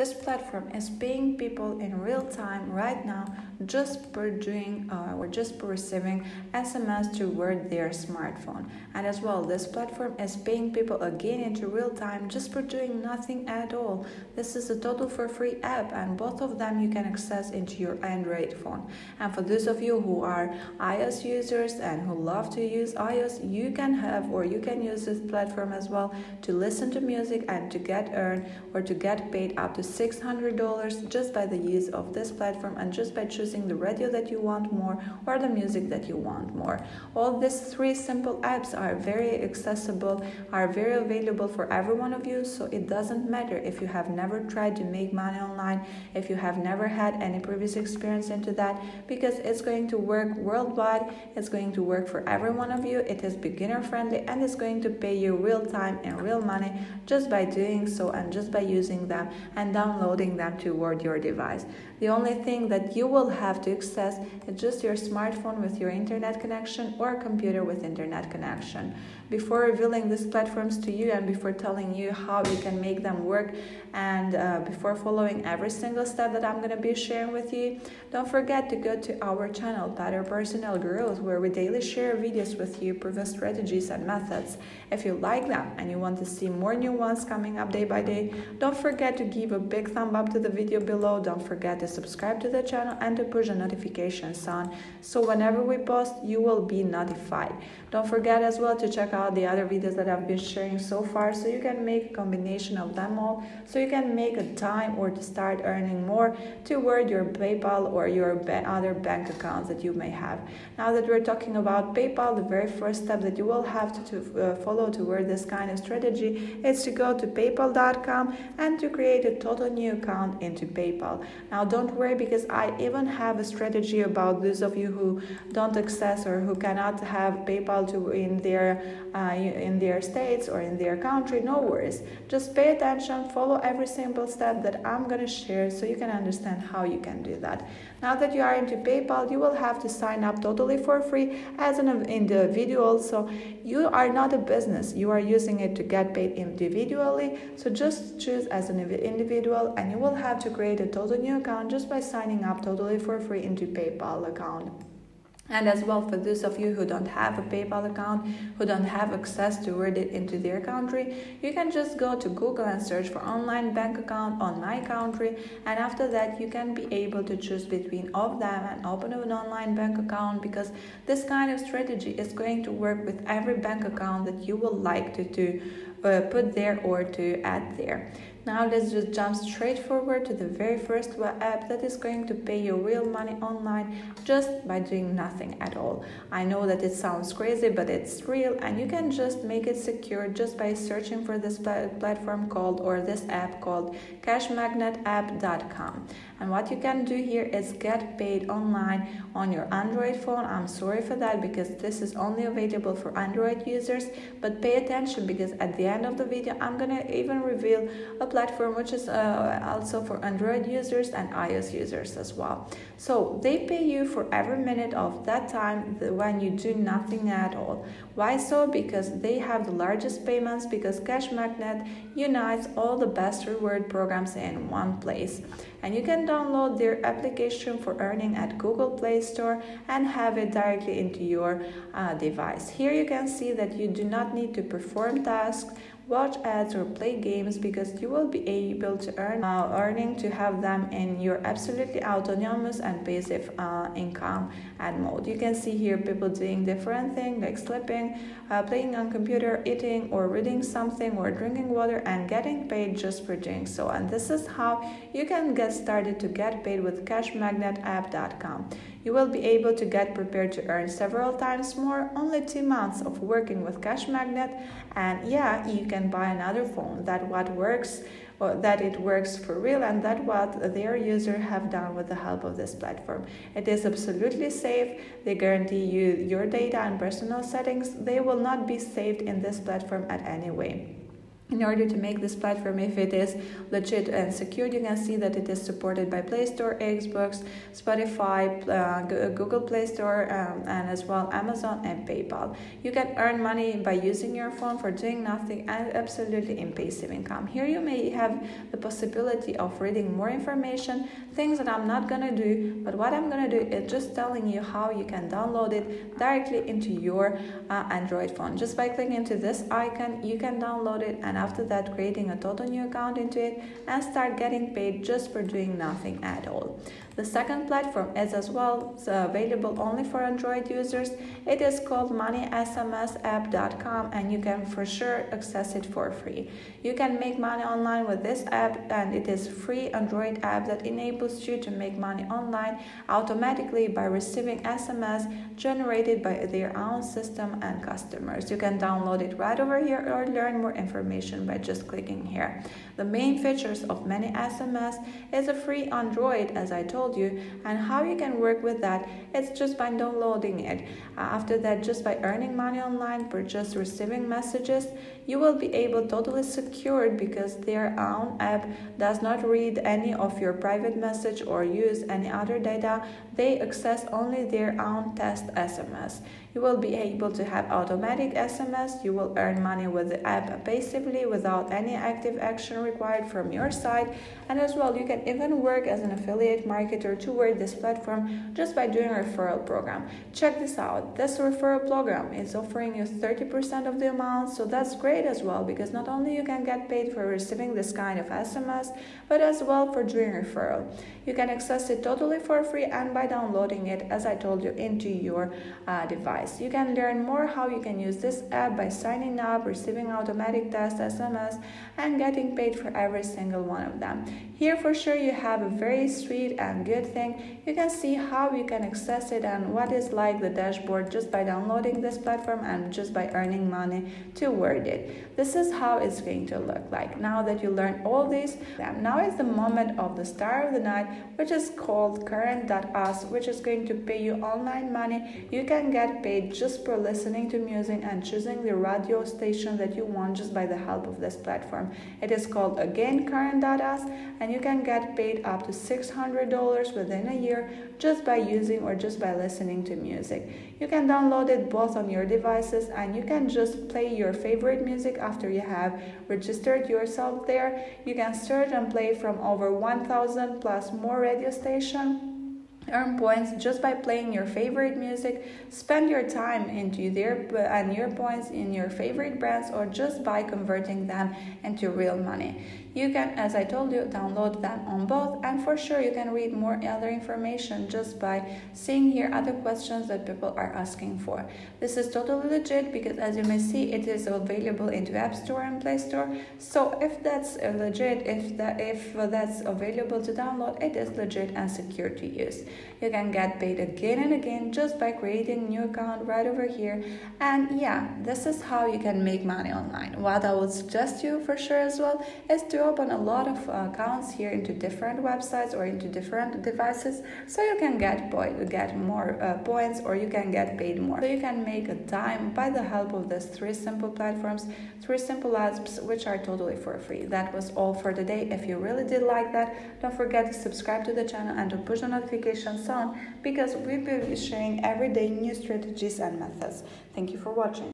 This platform is paying people in real time right now just for doing or just for receiving SMS toward their smartphone. And as well, this platform is paying people again into real time just for doing nothing at all. This is a total for free app, and both of them you can access into your Android phone. And for those of you who are iOS users and who love to use iOS, you can have or you can use this platform as well to listen to music and to get earned or to get paid up to $600 just by the use of this platform and just by choosing the radio that you want more or the music that you want more. All these three simple apps are very accessible, are very available for every one of you, so it doesn't matter if you have never tried to make money online, if you have never had any previous experience into that, because it's going to work worldwide, it's going to work for every one of you, it is beginner friendly, and it's going to pay you real time and real money just by doing so and just by using them and downloading them toward your device. The only thing that you will have to access is just your smartphone with your internet connection or computer with internet connection. Before revealing these platforms to you and before telling you how you can make them work and before following every single step that I'm going to be sharing with you, don't forget to go to our channel, Better Personal Growth, where we daily share videos with you, proven strategies and methods. If you like them and you want to see more new ones coming up day by day, don't forget to give a big thumb up to the video below. Don't forget to subscribe to the channel and to push the notifications on, so whenever we post, you will be notified. Don't forget as well to check out the other videos that I've been sharing so far, so you can make a combination of them all, so you can make a dime or to start earning more toward your PayPal or your other bank accounts that you may have. Now that we're talking about PayPal, the very first step that you will have to follow toward this kind of strategy is to go to paypal.com and to create a total new account into PayPal. Now don't worry, because I even have a strategy about those of you who don't access or who cannot have PayPal in their states or in their country. No worries, just pay attention, follow every simple step that I'm going to share so you can understand how you can do that. Now that you are into PayPal, you will have to sign up totally for free as an individual. So you are not a business, you are using it to get paid individually. So just choose as an individual and you will have to create a total new account just by signing up totally for free into PayPal account. And as well, for those of you who don't have a PayPal account, who don't have access toward it into their country, you can just go to Google and search for online bank account on my country, and after that you can be able to choose between of them and open an online bank account, because this kind of strategy is going to work with every bank account that you would like to put there or to add there. Now let's just jump straight forward to the very first app that is going to pay you real money online just by doing nothing at all. I know that it sounds crazy, but it's real, and you can just make it secure just by searching for this platform called, or this app called, cashmagnetapp.com. And what you can do here is get paid online on your Android phone. I'm sorry for that, because this is only available for Android users, but pay attention, because at the end of the video I'm gonna even reveal a platform which is also for Android users and iOS users as well. So they pay you for every minute of that time when you do nothing at all. Why so? Because they have the largest payments, because Cash Magnet unites all the best reward programs in one place. And you can download their application for earning at Google Play Store and have it directly into your device. Here you can see that you do not need to perform tasks, watch ads or play games, because you will be able to earning to have them in your absolutely autonomous and passive income and mode. You can see here people doing different things like sleeping, playing on computer, eating or reading something or drinking water, and getting paid just for doing so. And this is how you can get started to get paid with cashmagnetapp.com. You will be able to get prepared to earn several times more, only 2 months of working with Cash Magnet, and yeah, you can buy another phone that it works for real, and that what their user have done with the help of this platform. It is absolutely safe. They guarantee you your data and personal settings. They will not be saved in this platform at any way. In order to make this platform, if it is legit and secured, you can see that it is supported by Play Store, Xbox, Spotify, Google Play Store, and as well Amazon and PayPal. You can earn money by using your phone for doing nothing and absolutely in passive income. Here you may have the possibility of reading more information, things that I'm not gonna do, but what I'm gonna do is just telling you how you can download it directly into your Android phone. Just by clicking into this icon, you can download it, and after that creating a total new account into it and start getting paid just for doing nothing at all. The second platform is as well available only for Android users. It is called moneysmsapp.com, and you can for sure access it for free. You can make money online with this app, and it is a free Android app that enables you to make money online automatically by receiving SMS generated by their own system and customers. You can download it right over here or learn more information by just clicking here. The main features of Money SMS is a free Android, as I told you, and how you can work with that, it's just by downloading it. After that, just by earning money online for just receiving messages, you will be able totally secured because their own app does not read any of your private message or use any other data. They access only their own test SMS. You will be able to have automatic SMS. You will earn money with the app passively without any active action required from your side. And as well, you can even work as an affiliate marketer toward this platform just by doing a referral program. Check this out. This referral program is offering you 30% of the amount, so that's great as well, because not only you can get paid for receiving this kind of SMS, but as well for doing referral. You can access it totally for free and by downloading it, as I told you, into your device. You can learn more how you can use this app by signing up, receiving automatic test SMS, and getting paid for every single one of them. Here for sure you have a very sweet and good thing. You can see how you can access it and what is like the dashboard just by downloading this platform and just by earning money toward it. This is how it's going to look like. Now that you learned all this, now is the moment of the star of the night, which is called current.us, which is going to pay you online money. You can get paid just for listening to music and choosing the radio station that you want just by the help of this platform. It is called again current.us, and you can get paid up to $600 within a year just by using or just by listening to music. You can download it both on your devices, and you can just play your favorite music after you have registered yourself there. You can search and play from over 1,000 plus more radio stations. Earn points just by playing your favorite music, spend your time into your points in your favorite brands, or just by converting them into real money. You can, as I told you, download them on both, and for sure you can read more other information just by seeing here other questions that people are asking for. This is totally legit because, as you may see, it is available into App Store and Play Store. So if that's legit, if that's available to download, it is legit and secure to use. You can get paid again and again just by creating a new account right over here. And yeah, this is how you can make money online. What I would suggest you for sure as well is to open a lot of accounts here into different websites or into different devices, so you can get more points, or you can get paid more. So you can make a dime by the help of these three simple platforms, three simple apps, which are totally for free. That was all for today. If you really did like that, don't forget to subscribe to the channel and to push the notifications on, because we will be sharing every day new strategies and methods. Thank you for watching.